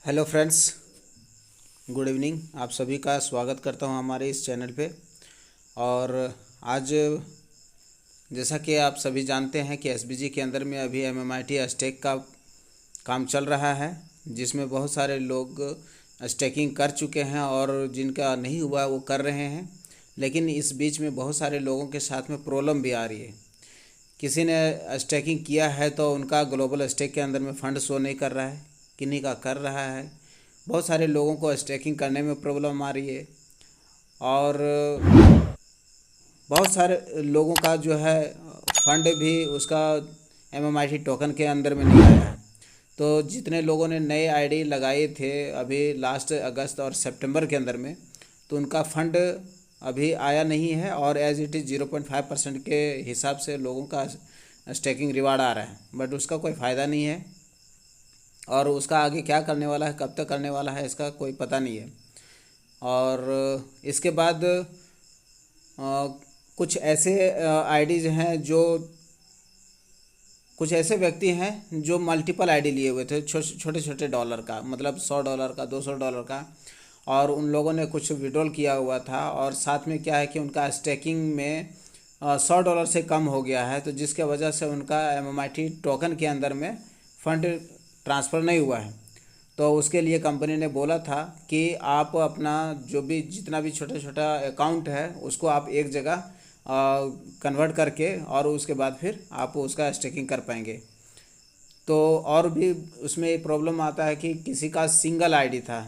Hello friends, good evening. आप सभी का स्वागत करता हूं हमारे इस चैनल पे। और आज जैसा कि आप सभी जानते हैं कि एसबीजी के अंदर में अभी एमएमआईटी स्टेक का काम चल रहा है, जिसमें बहुत सारे लोग स्टेकिंग कर चुके हैं और जिनका नहीं हुआ वो कर रहे हैं। लेकिन इस बीच में बहुत सारे लोगों के साथ में प्रॉब्लम भी आ रही है। किसी ने स्टेकिंग किया है तो उनका ग्लोबल स्टेक के अंदर में फ़ंड शो नहीं कर रहा है, किन्हीं का कर रहा है। बहुत सारे लोगों को स्टेकिंग करने में प्रॉब्लम आ रही है और बहुत सारे लोगों का जो है फंड भी उसका एमएमआईटी टोकन के अंदर में नहीं आया है। तो जितने लोगों ने नए आईडी लगाए थे अभी लास्ट अगस्त और सितंबर के अंदर में, तो उनका फंड अभी आया नहीं है और एज इट इज़ 0.5% के हिसाब से लोगों का स्टेकिंग रिवार्ड आ रहा है, बट उसका कोई फ़ायदा नहीं है। और उसका आगे क्या करने वाला है, कब तक करने वाला है, इसका कोई पता नहीं है। और इसके बाद कुछ ऐसे आईडीज़ हैं जो कुछ ऐसे व्यक्ति हैं जो मल्टीपल आईडी लिए हुए थे छोटे छोटे डॉलर का, मतलब $100 का, $200 का, और उन लोगों ने कुछ विड्रॉल किया हुआ था। और साथ में क्या है कि उनका स्टेकिंग में $100 से कम हो गया है, तो जिसके वजह से उनका एमएमआईटी टोकन के अंदर में फ़ंड ट्रांसफ़र नहीं हुआ है। तो उसके लिए कंपनी ने बोला था कि आप अपना जो भी जितना भी छोटा छोटा अकाउंट है उसको आप एक जगह कन्वर्ट करके और उसके बाद फिर आप उसका स्टेकिंग कर पाएंगे। तो और भी उसमें ये प्रॉब्लम आता है कि किसी का सिंगल आईडी था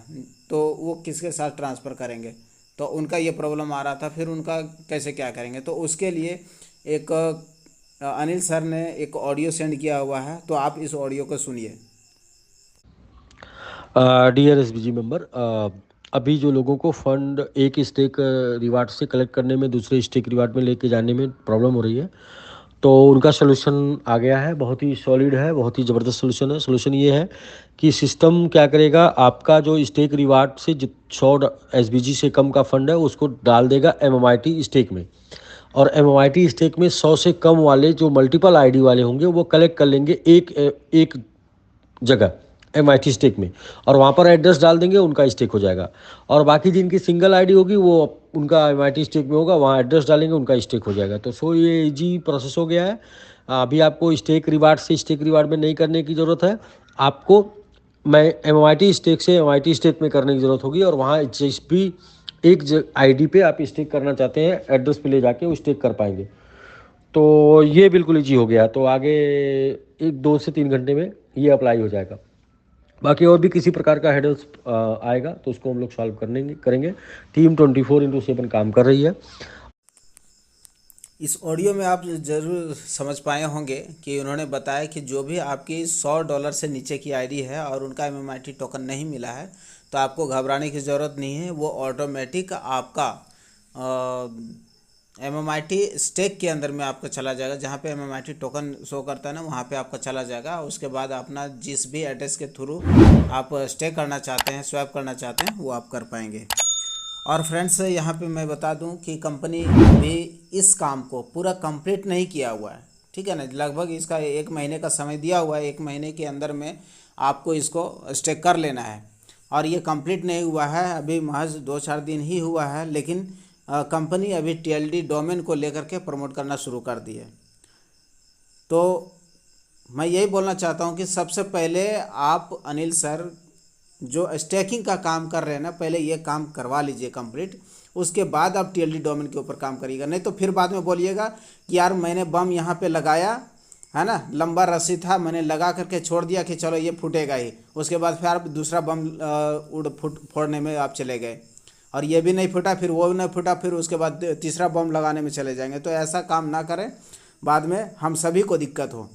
तो वो किसके साथ ट्रांसफ़र करेंगे, तो उनका ये प्रॉब्लम आ रहा था, फिर उनका कैसे क्या करेंगे। तो उसके लिए एक अनिल सर ने एक ऑडियो सेंड किया हुआ है, तो आप इस ऑडियो को सुनिए। डियर एसबीजी मेंबर, अभी जो लोगों को फंड एक स्टेक रिवार्ड से कलेक्ट करने में दूसरे स्टेक रिवार्ड में लेके जाने में प्रॉब्लम हो रही है, तो उनका सोल्यूशन आ गया है। बहुत ही सॉलिड है, बहुत ही ज़बरदस्त सोल्यूशन है। सोल्यूशन ये है कि सिस्टम क्या करेगा, आपका जो स्टेक रिवार्ड से 100 एसबीजी से कम का फंड है उसको डाल देगा एमएमआईटी स्टेक में, और एमएमआईटी स्टेक में 100 से कम वाले जो मल्टीपल आईडी वाले होंगे वो कलेक्ट कर लेंगे एक जगह एमआईटी स्टेक में, और वहाँ पर एड्रेस डाल देंगे, उनका स्टेक हो जाएगा। और बाकी जिनकी सिंगल आईडी होगी वो उनका एमआईटी स्टेक में होगा, वहाँ एड्रेस डालेंगे, उनका स्टेक हो जाएगा। तो ये इजी प्रोसेस हो गया है। अभी आपको स्टेक रिवार्ड से स्टेक रिवार्ड में नहीं करने की ज़रूरत है, आपको मैं एमआईटी स्टेक से एमआईटी स्टेक में करने की ज़रूरत होगी। और वहाँ जिस भी एक आईडी पे आप स्टेक करना चाहते हैं एड्रेस पे ले जाके वो स्टेक कर पाएंगे। तो ये बिल्कुल ईजी हो गया। तो आगे 1 2 से 3 घंटे में ये अप्लाई हो जाएगा। बाकी और भी किसी प्रकार का हेडल्स आएगा तो उसको हम लोग सॉल्व करेंगे। टीम 24/7 काम कर रही है। इस ऑडियो में आप ज़रूर समझ पाए होंगे कि उन्होंने बताया कि जो भी आपकी $100 से नीचे की आईडी है और उनका एमएमआईटी टोकन नहीं मिला है, तो आपको घबराने की ज़रूरत नहीं है। वो ऑटोमेटिक आपका एमएमआईटी स्टेक के अंदर में आपका चला जाएगा। जहाँ पे एमएमआईटी टोकन शो करता है ना, वहाँ पे आपका चला जाएगा। उसके बाद अपना जिस भी एड्रेस के थ्रू आप स्टेक करना चाहते हैं, स्वैप करना चाहते हैं, वो आप कर पाएंगे। और फ्रेंड्स, यहाँ पे मैं बता दूं कि कंपनी भी इस काम को पूरा कंप्लीट नहीं किया हुआ है, ठीक है ना। लगभग इसका 1 महीने का समय दिया हुआ है, 1 महीने के अंदर में आपको इसको स्टेक कर लेना है। और ये कंप्लीट नहीं हुआ है, अभी महज 2-4 दिन ही हुआ है। लेकिन कंपनी अभी टीएलडी डोमेन को लेकर के प्रमोट करना शुरू कर दी है। तो मैं यही बोलना चाहता हूँ कि सबसे पहले आप अनिल सर जो स्टैकिंग का काम कर रहे हैं ना, पहले ये काम करवा लीजिए कंप्लीट, उसके बाद आप टीएलडी डोमेन के ऊपर काम करिएगा। नहीं तो फिर बाद में बोलिएगा कि यार मैंने बम यहाँ पे लगाया है ना, लंबा रस्सी था, मैंने लगा करके छोड़ दिया कि चलो ये फूटेगा ही, उसके बाद फिर आप दूसरा बम फोड़ने में आप चले गए और ये भी नहीं फूटा, फिर वो भी नहीं फूटा, फिर उसके बाद तीसरा बम लगाने में चले जाएंगे। तो ऐसा काम ना करें, बाद में हम सभी को दिक्कत हो।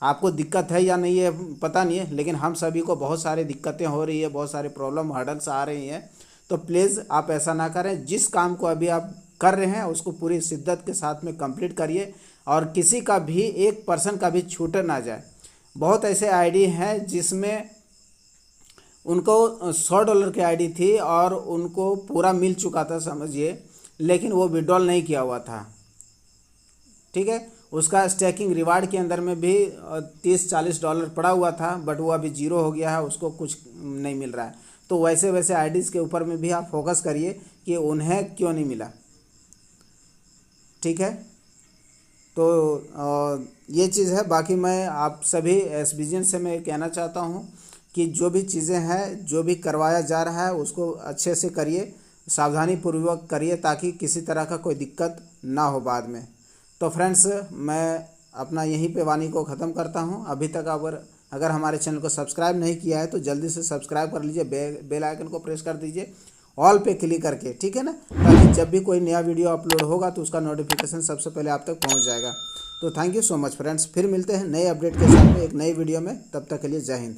आपको दिक्कत है या नहीं है पता नहीं है, लेकिन हम सभी को बहुत सारी दिक्कतें हो रही है, बहुत सारे प्रॉब्लम हर्डल्स आ रही हैं। तो प्लीज़ आप ऐसा ना करें। जिस काम को अभी आप कर रहे हैं उसको पूरी शिद्दत के साथ में कंप्लीट करिए और किसी का भी 1% का भी छूट ना जाए। बहुत ऐसे आईडी हैं जिसमें उनको $100 की आईडी थी और उनको पूरा मिल चुका था समझिए, लेकिन वो विड्रॉल नहीं किया हुआ था, ठीक है। उसका स्टैकिंग रिवार्ड के अंदर में भी 30-40 डॉलर पड़ा हुआ था, बट वो अभी जीरो हो गया है, उसको कुछ नहीं मिल रहा है। तो वैसे वैसे आईडीज़ के ऊपर में भी आप फोकस करिए कि उन्हें क्यों नहीं मिला, ठीक है। तो ये चीज़ है। बाकी मैं आप सभी एसबीजन से मैं कहना चाहता हूँ कि जो भी चीज़ें हैं, जो भी करवाया जा रहा है उसको अच्छे से करिए, सावधानी पूर्वक करिए, ताकि किसी तरह का कोई दिक्कत ना हो बाद में। तो फ्रेंड्स, मैं अपना यहीं पे वाणी को ख़त्म करता हूँ। अभी तक अगर हमारे चैनल को सब्सक्राइब नहीं किया है तो जल्दी से सब्सक्राइब कर लीजिए, बेल आइकन को प्रेस कर दीजिए, ऑल पे क्लिक करके, ठीक है ना, ताकि जब भी कोई नया वीडियो अपलोड होगा तो उसका नोटिफिकेशन सबसे पहले आप तक पहुंच जाएगा। तो thank you so much friends, फिर मिलते हैं नए अपडेट के साथ में एक नई वीडियो में। तब तक के लिए जय हिंद।